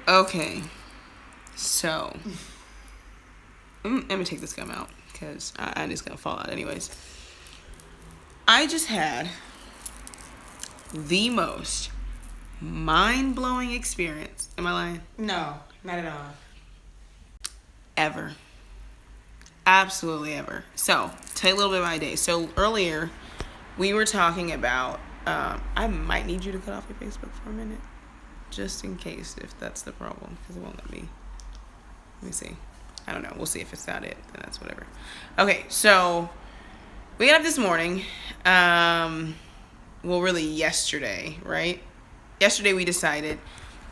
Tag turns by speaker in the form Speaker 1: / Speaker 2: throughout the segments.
Speaker 1: Okay. So, let me take this gum out because I'm just going to fall out anyways. I just had the most mind-blowing experience. Am I lying?
Speaker 2: No, not at all.
Speaker 1: Ever. Absolutely ever. So, tell you a little bit of my day. So, earlier, we were talking about, I might need you to cut off your Facebook for a minute. Just in case, if that's the problem. Because it won't let me. Let me see. I don't know. We'll see if it's not it. Then that's whatever. Okay, so, we got up this morning. Well, really yesterday, right? Yesterday, we decided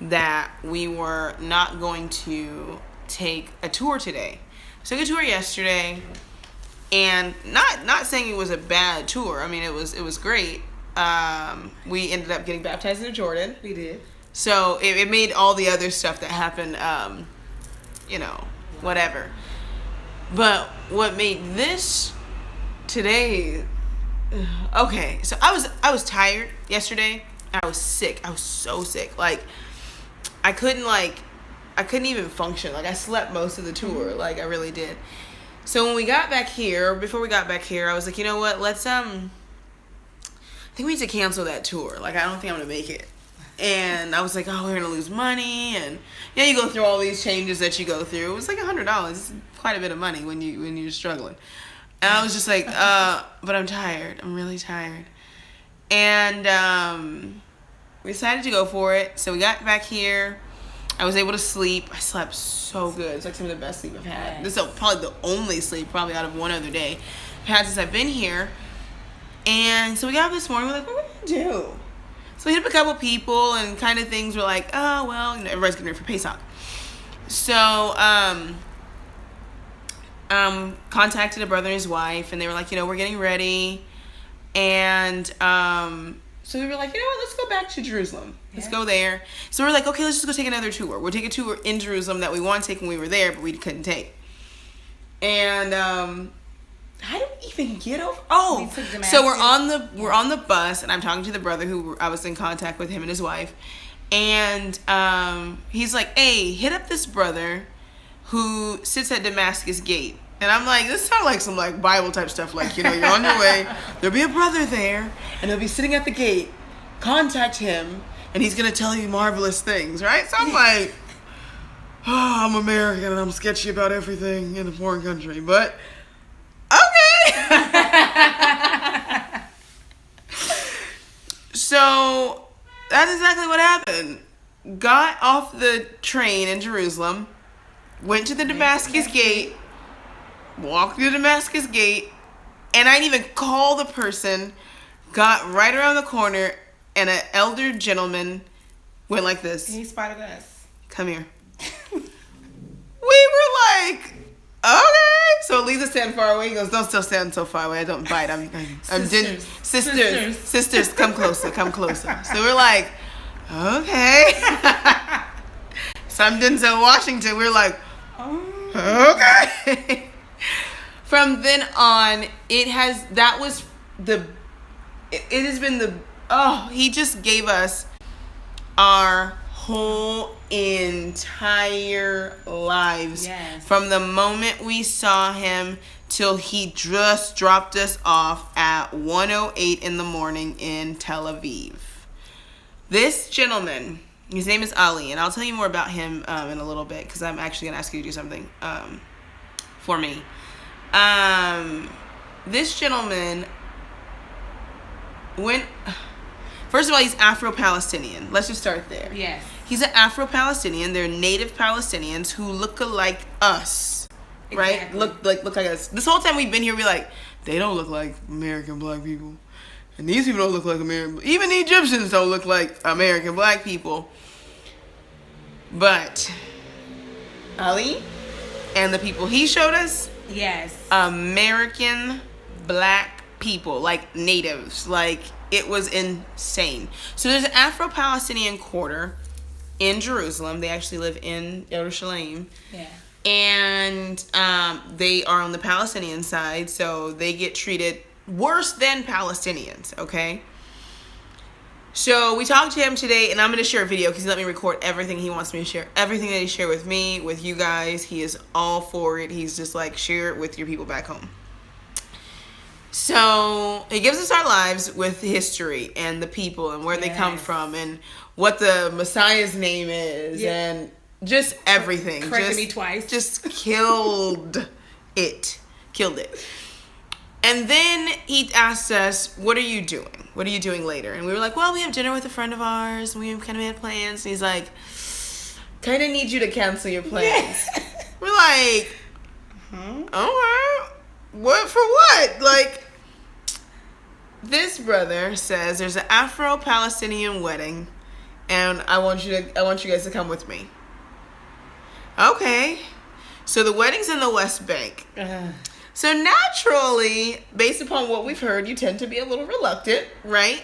Speaker 1: that we were not going to take a tour today. So, took a tour yesterday. And not saying it was a bad tour. I mean, it was great. We ended up getting baptized in Jordan.
Speaker 2: We did.
Speaker 1: So it made all the other stuff that happened, whatever. But what made this today? Okay, so I was tired yesterday. I was sick. I was so sick. Like I couldn't even function. Like I slept most of the tour. Like I really did. So when we got back here, before we got back here, I was like, you know what? Let's I think we need to cancel that tour. Like I don't think I'm gonna make it. And I was like, oh, we're gonna lose money, and you go through all these changes that you go through. It was like $100. It's quite a bit of money when you're struggling. And I was just like, but I'm tired. I'm really tired. And we decided to go for it. So we got back here. I was able to sleep. I slept so good. It's like some of the best sleep I've had. Yes. This is probably the only sleep, probably out of one other day, I've had since I've been here. And so we got up this morning. We're like, what are we going to do? So we hit up a couple people and kind of things were like, oh, well, everybody's getting ready for Pesach. So, contacted a brother and his wife, and they were like, we're getting ready. And, so we were like, let's go back to Jerusalem. Let's go there. So we're like, okay, let's just go take another tour. We'll take a tour in Jerusalem that we wanted to take when we were there, but we couldn't take. And how did we even get over? Oh, so we're on the bus, and I'm talking to the brother who I was in contact with, him and his wife. And he's like, hey, hit up this brother who sits at Damascus Gate. And I'm like, this sounds like some like Bible type stuff. Like, you're on your way. There'll be a brother there, and he'll be sitting at the gate. Contact him, and he's going to tell you marvelous things, right? So I'm like, oh, I'm American, and I'm sketchy about everything in a foreign country. But, okay. So, that's exactly what happened. Got off the train in Jerusalem, went to the Damascus Gate, walked through the Damascus Gate, and I didn't even call the person, got right around the corner, and an elder gentleman went like this.
Speaker 2: He spotted us.
Speaker 1: Come here. We were like, okay. So Lisa stand far away. He goes, don't still stand so far away. I don't bite. I'm Sisters, come closer. So we're like, okay. So I'm Denzel Washington. We're like, okay. From then on, it has been he just gave us our whole entire lives.
Speaker 2: Yes.
Speaker 1: From the moment we saw him till he just dropped us off at 1:08 in the morning in Tel Aviv. This gentleman, his name is Ali, and I'll tell you more about him in a little bit because I'm actually going to ask you to do something for me. This gentleman first of all, he's Afro-Palestinian. Let's just start there.
Speaker 2: Yes.
Speaker 1: He's an Afro-Palestinian. They're native Palestinians who look like us. Right?
Speaker 2: Exactly.
Speaker 1: Look like us. This whole time we've been here, we're like, they don't look like American black people. And these people don't look like American. Even the Egyptians don't look like American black people. But Ali and the people he showed us,
Speaker 2: yes,
Speaker 1: American black people, like natives. Like, it was insane. So there's an Afro-Palestinian quarter in Jerusalem. They actually live in Jerusalem.
Speaker 2: Yeah.
Speaker 1: And they are on the Palestinian side, so they get treated worse than Palestinians, okay? So we talked to him today, and I'm going to share a video because he let me record everything he wants me to share. Everything that he shared with me, with you guys, he is all for it. He's just like, share it with your people back home. So he gives us our lives with history and the people and where they come from and what the Messiah's name is and just everything.
Speaker 2: Corrected me twice.
Speaker 1: Just killed it. Killed it. And then he asked us, what are you doing? What are you doing later? And we were like, well, we have dinner with a friend of ours. And we kind of made plans. And he's like, kind of need you to cancel your plans. We're like, okay. What for what? Like, this brother says there's an Afro-Palestinian wedding. And I want you guys to come with me. Okay. So the wedding's in the West Bank. So naturally, based upon what we've heard, you tend to be a little reluctant, right?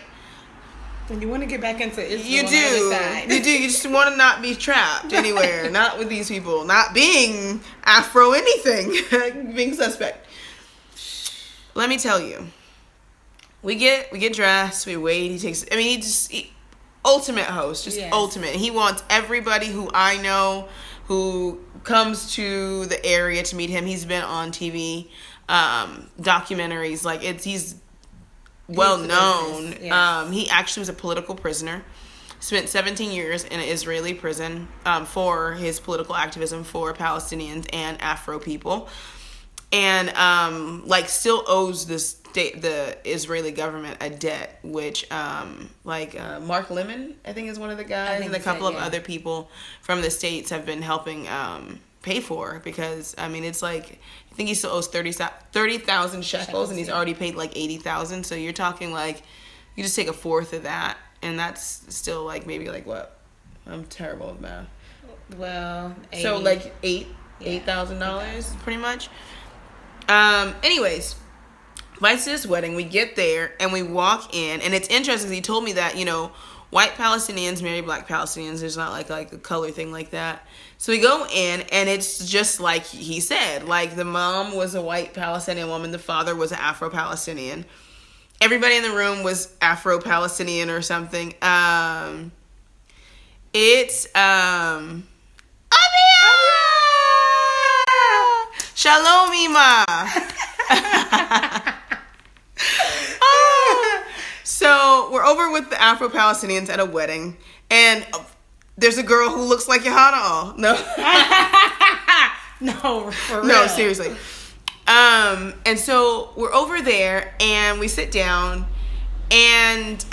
Speaker 2: When you want to get back into Israel,
Speaker 1: you do.
Speaker 2: On the other side.
Speaker 1: You do. You just want to not be trapped anywhere. Not with these people. Not being Afro anything. Being suspect. Let me tell you. We get dressed. We wait. He ultimate host. Just ultimate. He wants everybody who I know who comes to the area to meet him. He's been on TV, documentaries. Like he's well known. Yes. He actually was a political prisoner. Spent 17 years in an Israeli prison for his political activism for Palestinians and Afro people, and still owes the Israeli government a debt, which Mark Lemon, I think, is one of the guys, and a couple of other people from the States have been helping pay for, because it's like, I think he still owes 30,000 shekels, and he's already paid like 80,000. So you're talking like, you just take a fourth of that, and that's still like maybe like what? I'm terrible with math.
Speaker 2: Well, 80.
Speaker 1: So like $8,000 pretty much. Anyways. Invites to this wedding. We get there and we walk in, and it's interesting. He told me that white Palestinians marry black Palestinians. There's not like a color thing like that. So we go in, and it's just like he said. Like, the mom was a white Palestinian woman, the father was an Afro-Palestinian. Everybody in the room was Afro-Palestinian or something. It's Amia! Shalom, Ima. So we're over with the Afro-Palestinians at a wedding, and there's a girl who looks like Johanna. No,
Speaker 2: no, for real.
Speaker 1: No, seriously. And so we're over there, and we sit down, and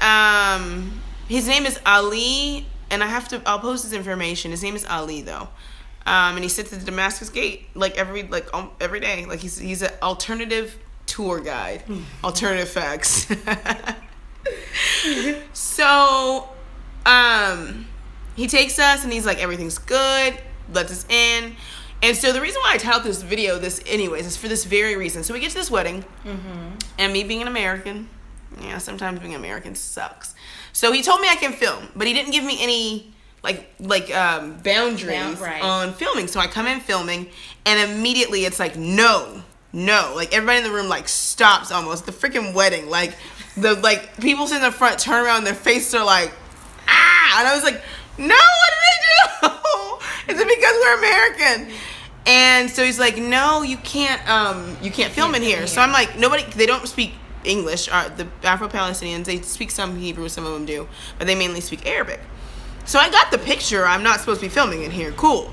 Speaker 1: his name is Ali, and I'll post his information. His name is Ali, though. And he sits at the Damascus Gate every day. Like, he's an alternative tour guide. Alternative facts. So he takes us, and he's like, everything's good, lets us in. And so the reason why I titled this video is for this very reason. So we get to this wedding, and me being an American, sometimes being American sucks. So he told me I can film, but he didn't give me any boundaries on filming. So I come in filming, and immediately it's like, no, like everybody in the room like stops almost. The freaking wedding, like people sitting in the front turn around, their faces are like, ah, and I was like, no, what did I do? Is it because we're American? And so he's like, no, you can't film in here. So I'm like, they don't speak English. The Afro-Palestinians, they speak some Hebrew, some of them do, but they mainly speak Arabic. So I got the picture. I'm not supposed to be filming in here. Cool.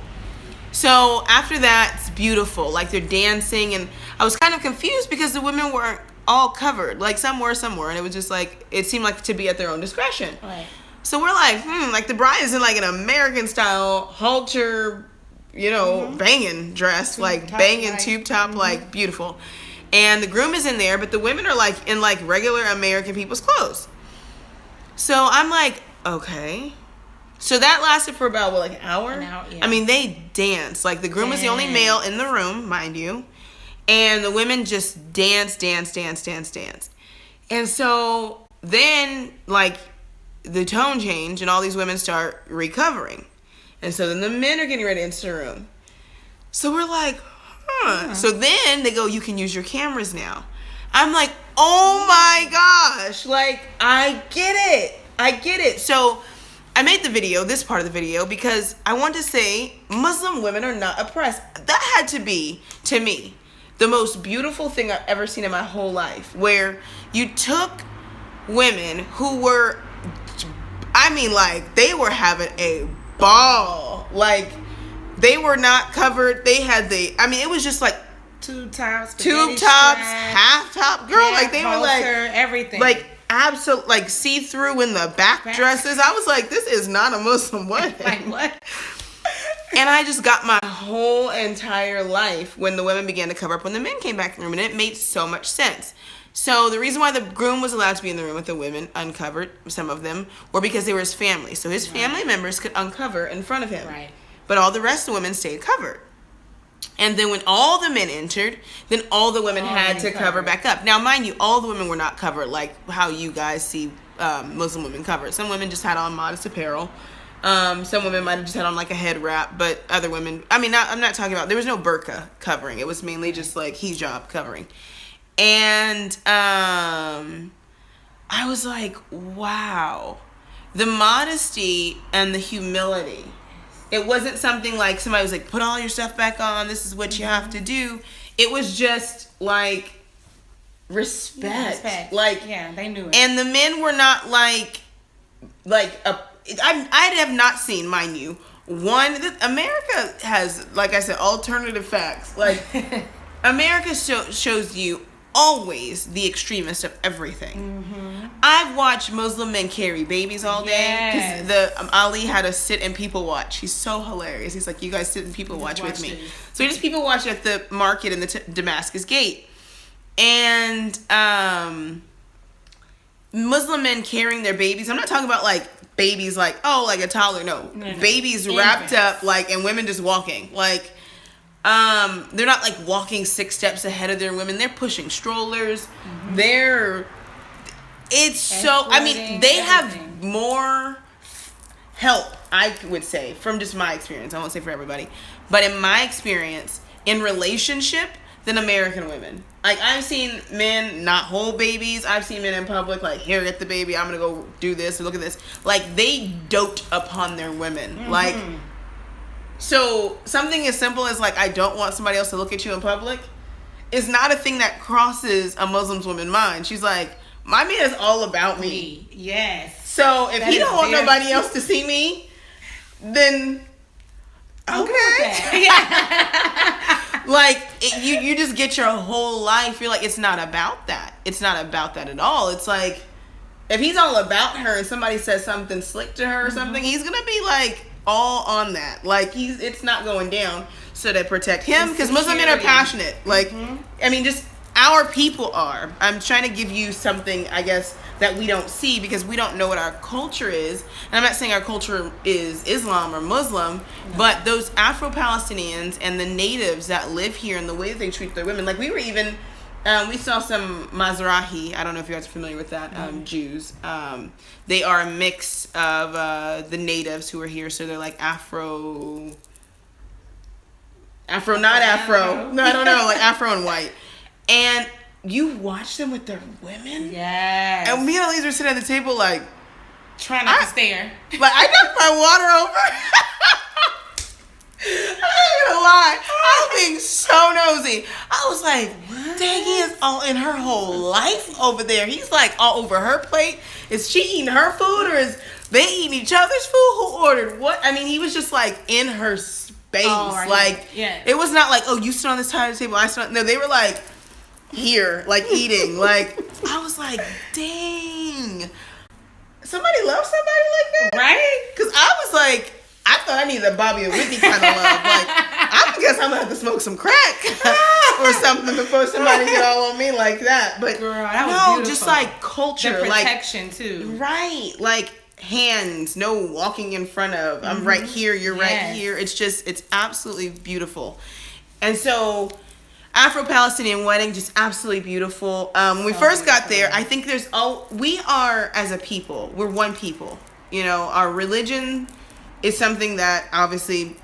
Speaker 1: So after that, it's beautiful. Like, they're dancing, and I was kind of confused because the women weren't all covered. Like, some were, and it was just like, it seemed like to be at their own discretion. Right. So we're like, like the bride is in like an American style halter, banging dress, like banging tube top, like beautiful. And the groom is in there, but the women are like in like regular American people's clothes. So I'm like, okay. So that lasted for about, an hour? An hour, yeah. I mean, they danced. Like, the groom was the only male in the room, mind you. And the women just danced. And so then, like, the tone changed, and all these women start recovering. And so then the men are getting ready to enter the room. So we're like, So then they go, you can use your cameras now. I'm like, oh my gosh. Like, I get it. I get it. So I made the video, this part of the video, because I want to say Muslim women are not oppressed. That had to be, to me, the most beautiful thing I've ever seen in my whole life, where you took women who were, I mean, like, they were having a ball. Like, they were not covered. They had it was just like
Speaker 2: tube tops,
Speaker 1: half top, girl. Like, they were like
Speaker 2: everything,
Speaker 1: like absolute, like see through in the back dresses. I was like, this is not a Muslim wedding.
Speaker 2: Like what?
Speaker 1: And I just got my whole entire life when the women began to cover up when the men came back in the room, and it made so much sense. So the reason why the groom was allowed to be in the room with the women, uncovered, some of them, were because they were his family. So his family members could uncover in front of him.
Speaker 2: Right.
Speaker 1: But all the rest of the women stayed covered. And then when all the men entered, then all the women had to cover back up. Now, mind you, all the women were not covered like how you guys see Muslim women covered. Some women just had on modest apparel. Some women might have just had on like a head wrap, but other women, I'm not talking about, there was no burqa covering. It was mainly just like hijab covering. And I was like, wow, the modesty and the humility. It wasn't something like somebody was like, put all your stuff back on, this is what you have to do. It was just like respect.
Speaker 2: Yeah, respect.
Speaker 1: Like,
Speaker 2: yeah, they knew it.
Speaker 1: And the men were not like I have not seen, mind you, America has, like I said, alternative facts. Like, America shows you always the extremist of everything. Mm-hmm. I've watched Muslim men carry babies all day because Ali had to sit and people watch. He's so hilarious. He's like, you guys sit and people watch with me. So he just people watch at the market in the Damascus Gate, and Muslim men carrying their babies. I'm not talking about like babies like, oh, like a toddler. No. Babies wrapped up, like, and women just walking. Like, they're not like walking 6 steps ahead of their women. They're pushing strollers. Mm-hmm. They have more help, I would say, from just my experience. I won't say for everybody, but in my experience, in relationship, than American women. Like, I've seen men not hold babies. I've seen men in public like, here, get the baby. I'm gonna go do this and look at this. Like, they dote upon their women. Mm-hmm. Like, so something as simple as like, I don't want somebody else to look at you in public is not a thing that crosses a Muslim woman's mind. She's like, my man is all about me.
Speaker 2: Yes.
Speaker 1: So if he don't want nobody else to see me, then okay. Like, you just get your whole life. You're like, it's not about that. It's not about that at all. It's like, if he's all about her and somebody says something slick to her or something, he's gonna be like all on that. Like, it's not going down. So they protect him, because Muslim men are passionate. Like, I mean, just our people are. I'm trying to give you something, I guess, that we don't see because we don't know what our culture is. And I'm not saying our culture is Islam or Muslim, but those Afro-Palestinians and the natives that live here and the way that they treat their women. Like, we were even, we saw some Mizrahi, I don't know if you guys are familiar with that, Jews. They are a mix of the natives who are here, so they're like Afro, not Afro. No, I don't know, like Afro and white. And you watch them with their women?
Speaker 2: Yes.
Speaker 1: And me and Elise were sitting at the table like,
Speaker 2: trying not to stare.
Speaker 1: Like, I knocked my water over. I'm not gonna lie. I was being so nosy. I was like, what? Dang, he is all in her whole life over there. He's like all over her plate. Is she eating her food or is they eating each other's food? Who ordered what? I mean, he was just like in her space. Oh, like, it was not like, oh, you sit on this side of the table, I sit on. No, they were like, here, like eating. Like, I was like, dang, somebody loves somebody like that,
Speaker 2: right?
Speaker 1: Because I was like, I thought I needed a Bobby and Whitney kind of love. Like, I guess I'm gonna have to smoke some crack or something before somebody get all on me like that. But
Speaker 2: girl, that was beautiful.
Speaker 1: Just like culture,
Speaker 2: the protection too,
Speaker 1: right? Like, hands, no walking in front of. I'm right here, you're right here. It's just, it's absolutely beautiful. And so, Afro-Palestinian wedding, just absolutely beautiful. When we first got there, I think we are, as a people, we're one people. You know, our religion is something that obviously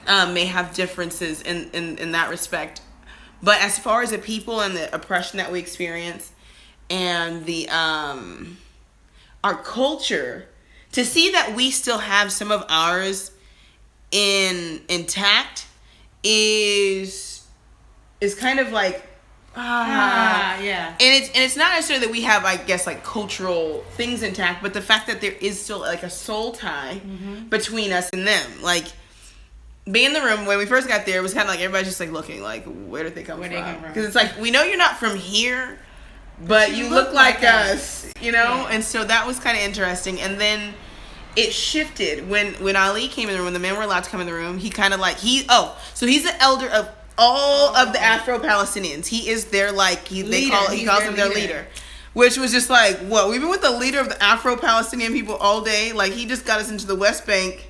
Speaker 1: may have differences in that respect. But as far as a people and the oppression that we experience and the our culture, to see that we still have some of ours intact is kind of like
Speaker 2: yeah.
Speaker 1: And it's not necessarily that we have, I guess, like cultural things intact, but the fact that there is still like a soul tie between us and them. Like, being in the room when we first got there, it was kind of like everybody's just like looking like, where did they come from? Because it's like, we know you're not from here, but you look like us, you know? Yeah. And so that was kind of interesting. And then it shifted when Ali came in the room, when the men were allowed to come in the room. He kind of like, so he's the elder of all of the Afro-Palestinians. He is their, like, he calls him their leader. Which was just like, what? We've been with the leader of the Afro-Palestinian people all day. Like, he just got us into the West Bank.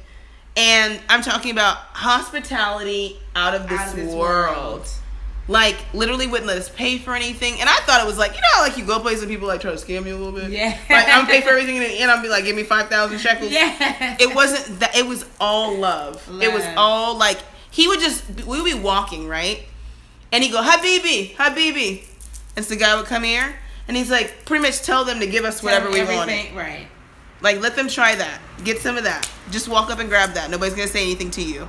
Speaker 1: And I'm talking about hospitality out of this world. Like, literally wouldn't let us pay for anything. And I thought it was like, you know, like you go places and people like try to scam you a little bit.
Speaker 2: Yeah.
Speaker 1: Like, I'm pay for everything in the end. I'll be like, give me 5,000 shekels.
Speaker 2: Yeah.
Speaker 1: It wasn't that. It was all love. It was all like, we would be walking, right? And he'd go, Habibi. And so the guy would come here. And he's like, pretty much tell them to give us whatever we wanted.
Speaker 2: Right.
Speaker 1: Like, let them try that. Get some of that. Just walk up and grab that. Nobody's going to say anything to you.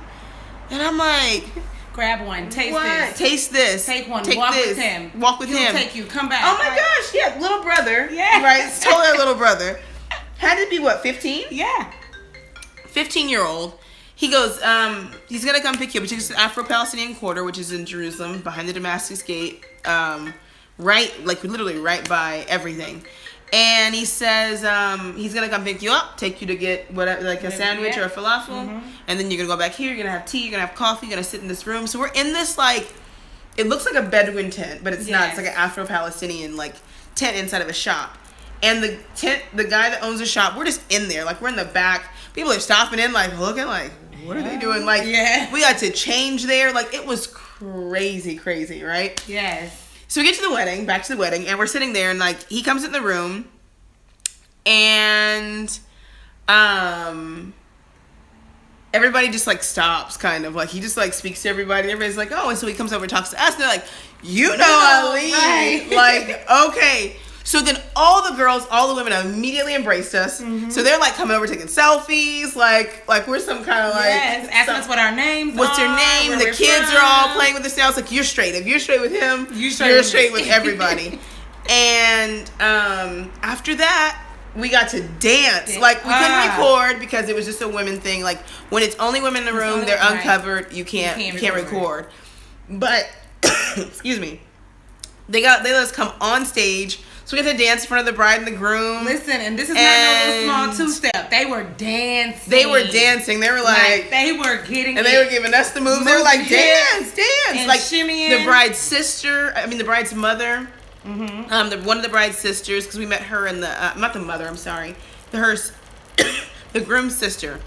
Speaker 1: And I'm like,
Speaker 2: grab one. Taste
Speaker 1: what?
Speaker 2: this.
Speaker 1: Taste this.
Speaker 2: Take one.
Speaker 1: Take
Speaker 2: Walk
Speaker 1: this.
Speaker 2: with him.
Speaker 1: Walk with him.
Speaker 2: He'll take you. Come back.
Speaker 1: Oh my gosh. Yeah. Little brother.
Speaker 2: Yeah.
Speaker 1: Right. It's totally our little brother. Had to be, what, 15?
Speaker 2: Yeah.
Speaker 1: 15-year-old. He goes, he's going to come pick you up. He takes the Afro-Palestinian quarter, which is in Jerusalem, behind the Damascus Gate. Literally right by everything. And he says he's going to come pick you up, take you to get whatever, like a sandwich or a falafel. And then you're going to go back here. You're going to have tea. You're going to have coffee. You're going to sit in this room. So we're in this, like, it looks like a Bedouin tent, but it's not. It's like an Afro-Palestinian, like, tent inside of a shop. And the guy that owns the shop, we're just in there. Like, we're in the back. People are stopping in, like, looking, like, what are they doing? Like, we got to change there. Like, it was crazy, right?
Speaker 2: Yes.
Speaker 1: So we get to the wedding, back to the wedding, and we're sitting there, and, like, he comes in the room, and everybody just, like, stops, kind of. Like, he just, like, speaks to everybody, and everybody's like, oh, and so he comes over and talks to us, and they're like, you know Ali. Right. Like, okay. So then all the girls, all the women immediately embraced us. So they're, like, coming over taking selfies, like we're some kind of, like...
Speaker 2: Yes, asking us what our names
Speaker 1: What's your name? The kids are all playing with themselves. Like, you're straight. If you're straight with him, you're straight with everybody. And after that, we got to dance. Like, we couldn't record because it was just a women thing. Like, when it's only women in the room, they're uncovered, you can't record. But, excuse me, they let us come on stage. So we got to dance in front of the bride and the groom.
Speaker 2: Listen, and this is not no little small two-step. They were dancing.
Speaker 1: They were dancing. They were like
Speaker 2: they were getting
Speaker 1: and they were giving us the moves. They were like, dance.
Speaker 2: And
Speaker 1: like
Speaker 2: shimmying.
Speaker 1: The bride's mother. One of the bride's sisters, because we met her in the, not the mother, I'm sorry. The groom's sister.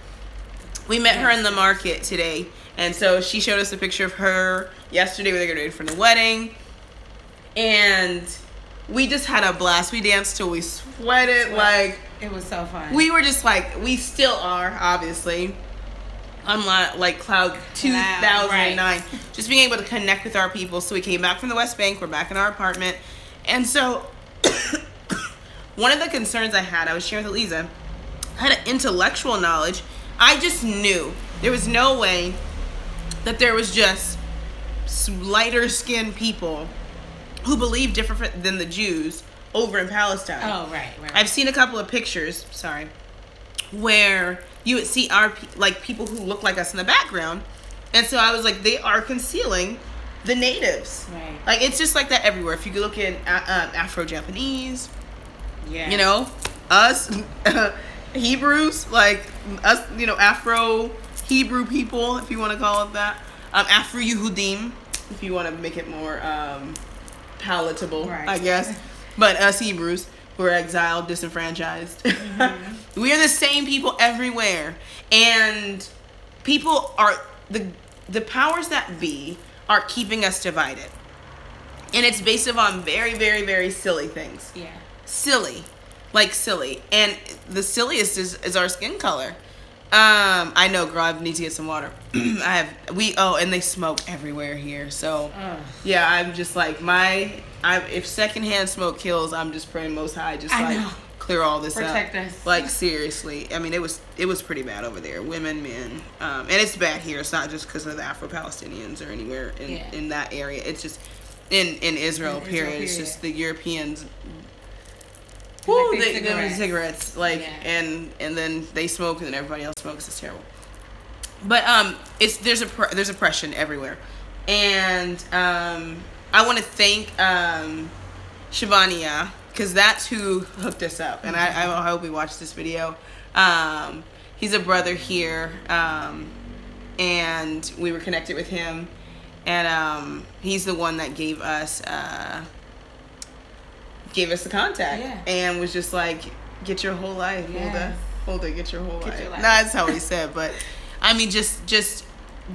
Speaker 1: We met her in the market today. And so she showed us a picture of her yesterday when they got ready for the wedding. And... we just had a blast. We danced till we sweated. Like,
Speaker 2: it was so fun.
Speaker 1: We were just like, we still are, obviously, on like cloud 2009. Right. Just being able to connect with our people. So we came back from the West Bank. We're back in our apartment. And so one of the concerns I was sharing with Eliza, I had an intellectual knowledge. I just knew there was no way that there was just lighter skinned people who believe different than the Jews over in Palestine.
Speaker 2: Oh, right.
Speaker 1: I've seen a couple of pictures, where you would see people who look like us in the background. And so I was like, they are concealing the natives. Right. Like, it's just like that everywhere. If you look at Afro-Japanese, you know, us, Hebrews, like us, you know, Afro-Hebrew people, if you want to call it that. Afro-Yehudim, if you want to make it more... palatable, I guess. But us Hebrews who are exiled, disenfranchised. We are the same people everywhere. And people are, the powers that be are keeping us divided. And it's based upon very, very, very silly things. Yeah. Silly. Like silly. And the silliest is our skin color. I know, girl, I need to get some water. And they smoke everywhere here. So, I'm just like, if secondhand smoke kills, I'm just praying Most High, just clear all this
Speaker 2: Protect
Speaker 1: up.
Speaker 2: us.
Speaker 1: Like, seriously. I mean, it was pretty bad over there. Women, men. And it's bad here. It's not just because of the Afro-Palestinians or anywhere in that area. It's just in Israel, period. It's just the Europeans. Woo, they have cigarettes. Like, and then they smoke and then everybody else smokes. It's terrible. But there's oppression everywhere. And I want to thank Shivania, because that's who hooked us up. And I hope he watched this video. He's a brother here, and we were connected with him. And he's the one that gave us the contact, and was just like, get your whole life, Huldah, get your whole life. Nah, that's how he said, but I mean, just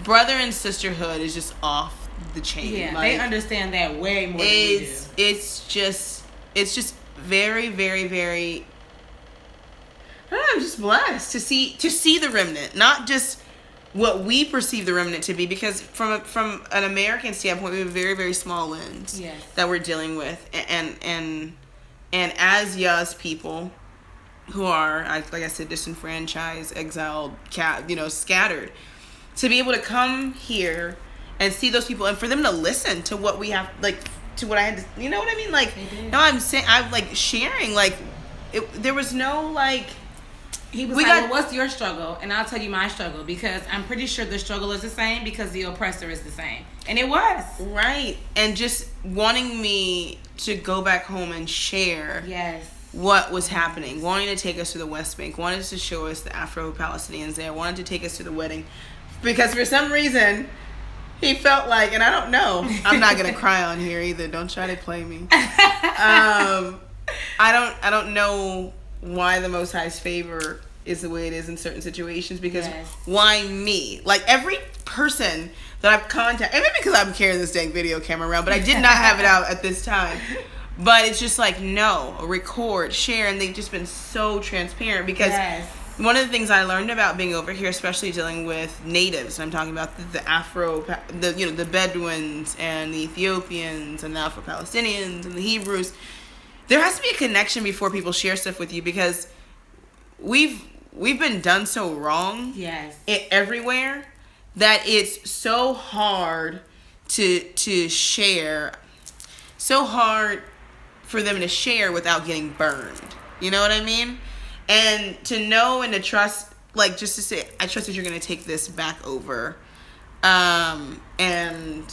Speaker 1: brother and sisterhood is just off the chain.
Speaker 2: Yeah,
Speaker 1: like,
Speaker 2: they understand that way more than we do.
Speaker 1: It's just very, very, very. I don't know, I'm just blessed to see the remnant, not just what we perceive the remnant to be, because from an American standpoint, we have a very, very small lens that we're dealing with, and as Yah's people who are, like I said, disenfranchised, exiled, scattered, to be able to come here and see those people, and for them to listen to what we have, like, to what I had to, you know what I mean? Like, no, I'm saying, I'm like sharing, like, there was no like.
Speaker 2: He was well, what's your struggle? And I'll tell you my struggle, because I'm pretty sure the struggle is the same, because the oppressor is the same. And it was.
Speaker 1: Right. And just wanting me to go back home and share what was happening. Wanting to take us to the West Bank. Wanted to show us the Afro-Palestinians there. Wanted to take us to the wedding. Because for some reason, he felt like, and I don't know, I'm not going to cry on here either. Don't try to play me. I don't know why the Most High's favor is the way it is in certain situations, because why me? Like, every person that I've contacted, and maybe because I'm carrying this dang video camera around, but I did not have it out at this time. But it's just like, no, record, share, and they've just been so transparent, because one of the things I learned about being over here, especially dealing with natives, I'm talking about the Bedouins and the Ethiopians and the Afro-Palestinians and the Hebrews. There has to be a connection before people share stuff with you, because we've been done so wrong everywhere that it's so hard to share, so hard for them to share without getting burned. You know what I mean? And to know and to trust, like, just to say, I trust that you're going to take this back over and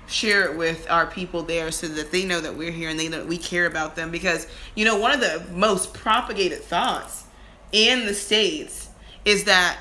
Speaker 1: share it with our people there, so that they know that we're here and they know that we care about them. Because, one of the most propagated thoughts in the States is that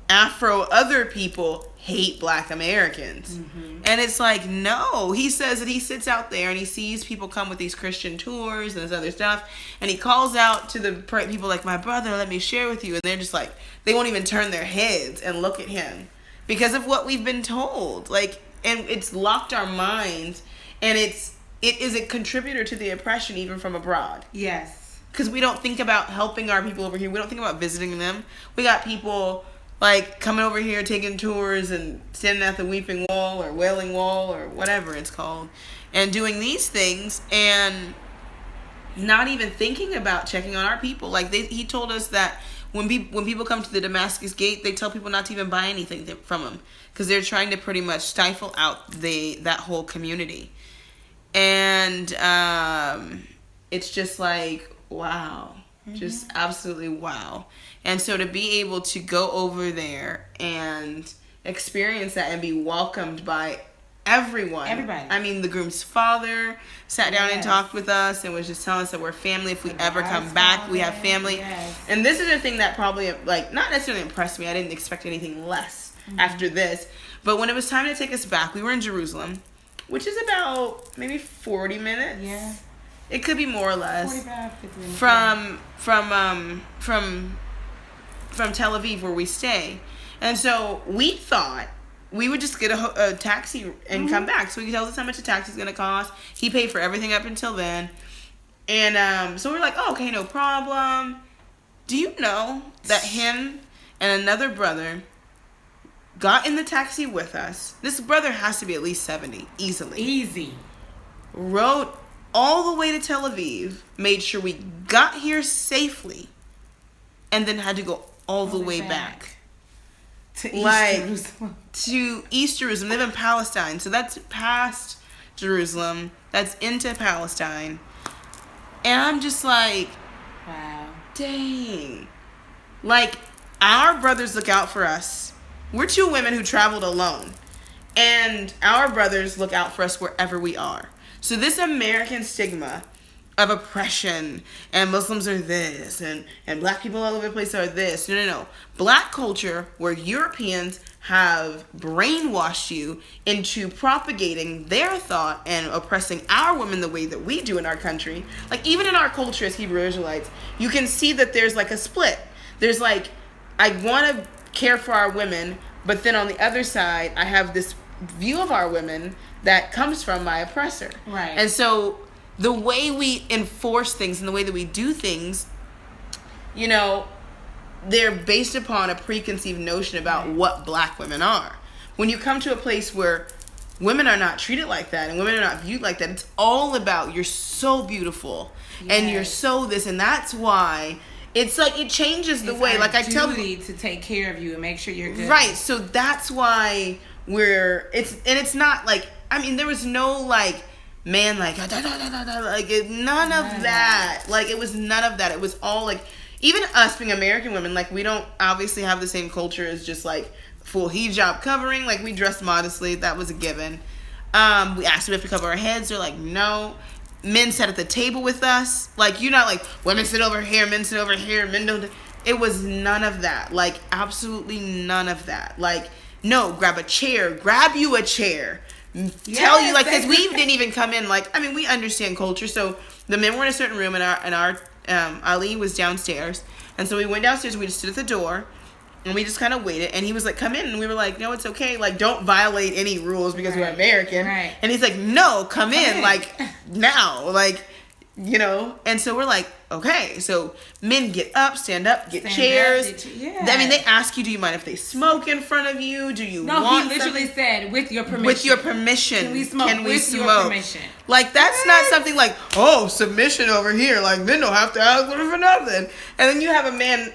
Speaker 1: other people hate Black Americans. And it's like, no. He says that he sits out there and he sees people come with these Christian tours and this other stuff, and he calls out to the people like, my brother, let me share with you. And they're just like, they won't even turn their heads and look at him because of what we've been told. Like, and it's locked our minds, and it is a contributor to the oppression even from abroad.
Speaker 2: Yes.
Speaker 1: Because we don't think about helping our people over here. We don't think about visiting them. We got people like coming over here, taking tours and standing at the Weeping Wall or Wailing Wall or whatever it's called, and doing these things, and not even thinking about checking on our people. Like, he told us that when people come to the Damascus Gate, they tell people not to even buy anything from them, because they're trying to pretty much stifle out that whole community. And it's just like, wow. Just absolutely wow. And so to be able to go over there and experience that and be welcomed by everybody. I mean, the groom's father sat down and talked with us and was just telling us that we're family. If we ever come back, we have family. And this is the thing that probably, like, not necessarily impressed me. I didn't expect anything less after this. But when it was time to take us back, we were in Jerusalem, which is about maybe 40 minutes. Yeah. It could be more or less
Speaker 2: 45, 50 minutes
Speaker 1: from Tel Aviv, where we stay. And so we thought we would just get a taxi and come back. So he tells us how much a taxi is going to cost. He paid for everything up until then. And so we're like, oh, okay, no problem. Do you know that him and another brother got in the taxi with us? This brother has to be at least 70, easily.
Speaker 2: Easy.
Speaker 1: Wrote all the way to Tel Aviv, made sure we got here safely, and then had to go all the way back.
Speaker 2: To East Jerusalem.
Speaker 1: To East Jerusalem. They live in Palestine. So that's past Jerusalem. That's into Palestine. And I'm just like,
Speaker 2: wow.
Speaker 1: Dang. Like, our brothers look out for us. We're two women who traveled alone. And our brothers look out for us wherever we are. So this American stigma of oppression and Muslims are this and black people all over the place are this. No. Black culture, where Europeans have brainwashed you into propagating their thought and oppressing our women the way that we do in our country. Like, even in our culture as Hebrew Israelites, you can see that there's like a split. There's like, I want to care for our women, but then on the other side, I have this view of our women that comes from my oppressor.
Speaker 2: Right.
Speaker 1: And so the way we enforce things and the way that we do things, you know, they're based upon a preconceived notion about what black women are. When you come to a place where women are not treated like that and women are not viewed like that, it's all about you're so beautiful and you're so this, and that's why it's like it changes the way. Like, I tell
Speaker 2: people to take care of you and make sure you're good.
Speaker 1: Right. So that's why it's not like, I mean, there was no like man like none of that. Like, it was none of that. It was all like, even us being American women, like, we don't obviously have the same culture as just like full hijab covering. Like, we dressed modestly. That was a given. We asked them if we cover our heads. They're like, no. Men sat at the table with us. Like, you're not like, women sit over here, men sit over here, men don't. It was none of that. Like, absolutely none of that. Like, no, grab a chair. Grab you a chair. Tell you, like, because we didn't even come in, like, I mean, we understand culture. So the men were in a certain room, and our Ali was downstairs. And so we went downstairs, and we just stood at the door, and we just kind of waited. And he was like, come in. And we were like, no, it's okay. Like, don't violate any rules because we're American.
Speaker 2: Right.
Speaker 1: And he's like, no, come in. Like, now. Like, you know. And so we're like, okay. So men get up, stand up, get chairs. I mean, they ask you, do you mind if they smoke in front of you? Do you want
Speaker 2: he literally said, with your permission.
Speaker 1: With your permission.
Speaker 2: Can we smoke? Your permission.
Speaker 1: Like, that's not something like, oh, submission over here. Like, men don't have to ask for nothing. And then you have men.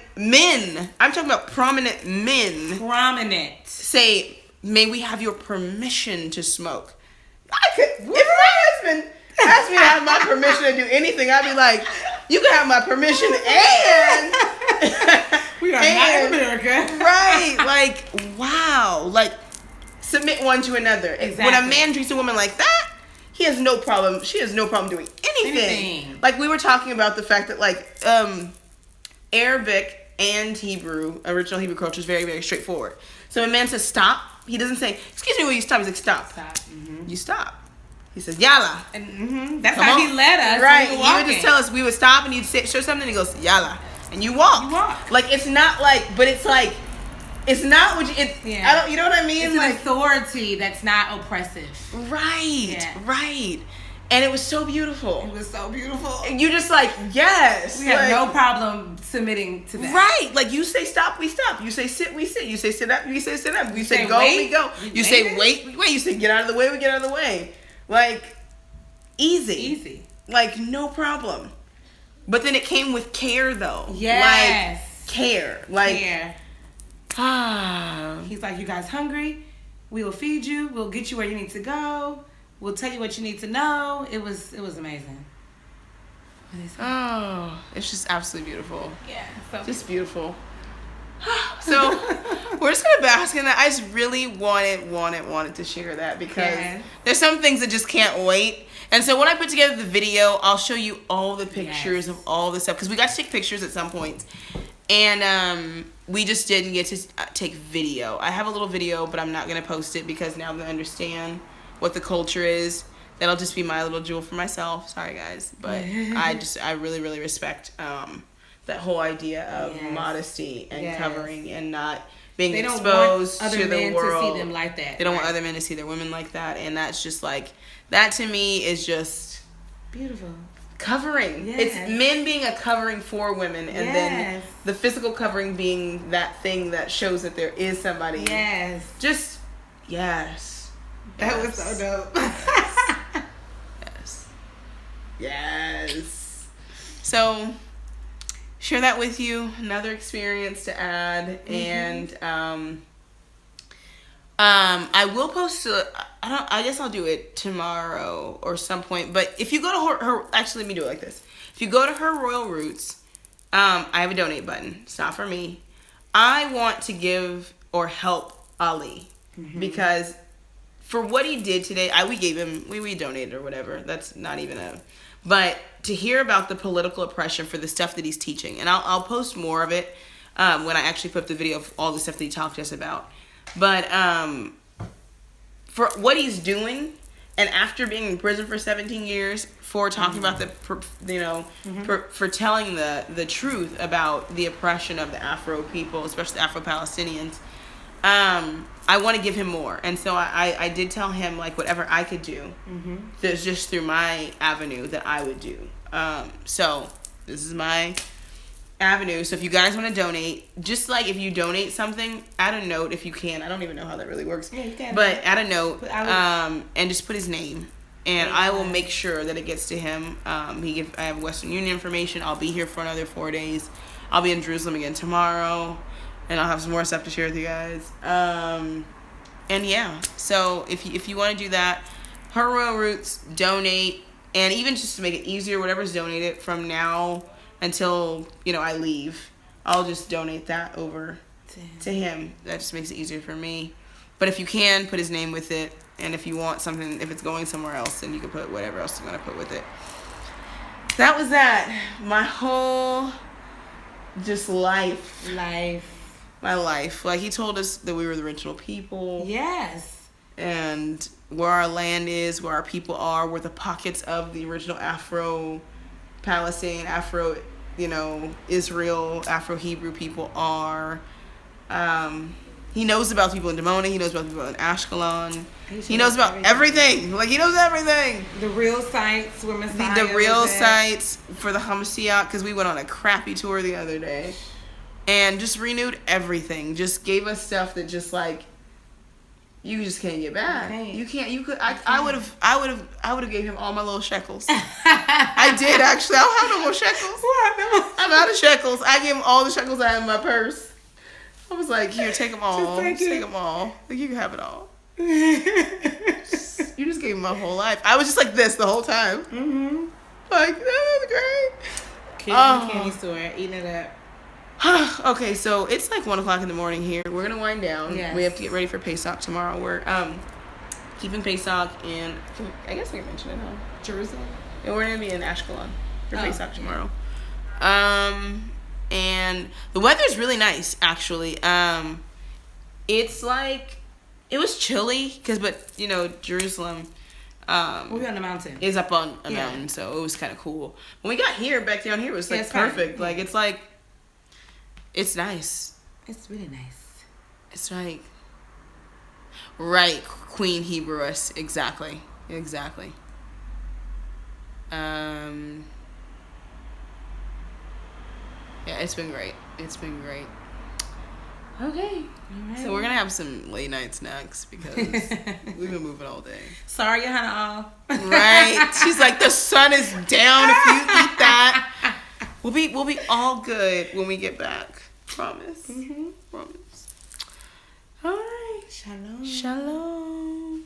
Speaker 1: I'm talking about prominent men. Say, may we have your permission to smoke? If my husband asked me to have my permission to do anything, I'd be like, you can have my permission and
Speaker 2: we are not in America.
Speaker 1: Right. Like, wow. Like, submit one to another. Exactly. When a man treats a woman like that, he has no problem. She has no problem doing anything. Like, we were talking about the fact that, like, Arabic and Hebrew, original Hebrew culture is very, very straightforward. So when a man says stop, he doesn't say, excuse me, will you stop? He's like, stop. You stop. He says, yalla.
Speaker 2: And that's how he led us.
Speaker 1: Right. He would just tell us, we would stop and he'd show something and he goes, yalla. And you walk. Like, it's not like, but it's like, it's not what you know what I mean?
Speaker 2: It's like, an authority that's not oppressive.
Speaker 1: Right. Yeah. Right. And it was so beautiful. And you just like, yes.
Speaker 2: We have no problem submitting to that.
Speaker 1: Right. Like, you say stop, we stop. You say sit, we sit. You say sit up, we say sit up. You say go, wait, we go. You say wait, we wait. You say get out of the way, we get out of the way. Like, easy. Like, no problem. But then it came with care, though.
Speaker 2: Yes.
Speaker 1: Like, care. Like,
Speaker 2: care. He's like, you guys hungry? We will feed you. We'll get you where you need to go. We'll tell you what you need to know. It was amazing.
Speaker 1: Oh, it's just absolutely beautiful.
Speaker 2: Yeah.
Speaker 1: So just beautiful. So we're just gonna bask in that. I just really wanted to share that because there's some things that just can't wait. And so when I put together the video, I'll show you all the pictures of all the stuff because we got to take pictures at some points, and we just didn't get to take video. I have a little video, but I'm not gonna post it because now that I understand what the culture is, that'll just be my little jewel for myself. Sorry guys, but I really respect that whole idea of modesty and covering and not being exposed to the world.
Speaker 2: To see them like that.
Speaker 1: They don't want other men to see their women like that, and that's just like, that to me is just
Speaker 2: beautiful.
Speaker 1: Covering. It's men being a covering for women, and then the physical covering being that thing that shows that there is somebody. Just
Speaker 2: that was so dope.
Speaker 1: Yes. Yes. So, share that with you. Another experience to add. And I will post I guess I'll do it tomorrow or some point. But if you go to her actually, let me do it like this. If you go to her Royal Roots, I have a donate button. It's not for me. I want to give or help Ali because for what he did today, we gave him, we donated or whatever. That's not even but to hear about the political oppression for the stuff that he's teaching, and I'll post more of it when I actually put up the video of all the stuff that he talked to us about. But for what he's doing, and after being in prison for 17 years for talking about for telling the truth about the oppression of the Afro people, especially the Afro-Palestinians, I want to give him more. And so I did tell him, like, whatever I could do, that's just through my avenue that I would do. So this is my avenue. So if you guys want to donate, just like if you donate something, add a note if you can. I don't even know how that really works.
Speaker 2: Yeah, you can.
Speaker 1: But add a note and just put his name. And I will make sure that it gets to him. I have Western Union information. I'll be here for another 4 days. I'll be in Jerusalem again tomorrow. And I'll have some more stuff to share with you guys. And yeah, so if you want to do that, her Royal Roots, donate. And even just to make it easier, whatever's donated from now until, I leave, I'll just donate that over to him. That just makes it easier for me. But if you can, put his name with it. And if you want something, if it's going somewhere else, then you can put whatever else you want to put with it. That was that. My whole life. My life. Like, he told us that we were the original people.
Speaker 2: Yes.
Speaker 1: And where our land is, where our people are, where the pockets of the original Afro-Palestinian, Israel, Afro-Hebrew people are. He knows about people in Dimona. He knows about people in Ashkelon. He knows about everything. Like, he knows everything.
Speaker 2: The real sites where Messiah
Speaker 1: the real sites for the Hamashiach, because we went on a crappy tour the other day. And just renewed everything. Just gave us stuff that just, like, you just can't get back. You can't. You could. I would have gave him all my little shekels. I did, actually. I don't have no more shekels. I'm out of shekels. I gave him all the shekels I have in my purse. I was like, here, take them all. Take them all. Like, you can have it all. You just gave me my whole life. I was just like this the whole time. Like, that was great.
Speaker 2: Candy store, eating it up.
Speaker 1: Okay, so it's like 1 o'clock in the morning here. We're gonna wind down. Yes. We have to get ready for Pesach tomorrow. We're keeping Pesach in, I guess we can mention it, huh?
Speaker 2: Jerusalem.
Speaker 1: And we're gonna be in Ashkelon for Pesach tomorrow. And the weather's really nice, actually. It's like, it was chilly but Jerusalem
Speaker 2: we're on the mountain.
Speaker 1: Is up on a mountain, so it was kind of cool. When we got here, back down here, it was like perfect. Fine. Like, it's like, it's nice.
Speaker 2: It's really nice.
Speaker 1: It's like, right, Queen Hebrewess, exactly. Yeah, it's been great. Okay. Right. So we're going to have some late night snacks because we've been moving all day.
Speaker 2: Sorry, Hannah.
Speaker 1: Right. She's like, the sun is down if you eat that. We'll be all good when we get back. Promise. Promise. All right.
Speaker 2: Shalom.
Speaker 1: Shalom.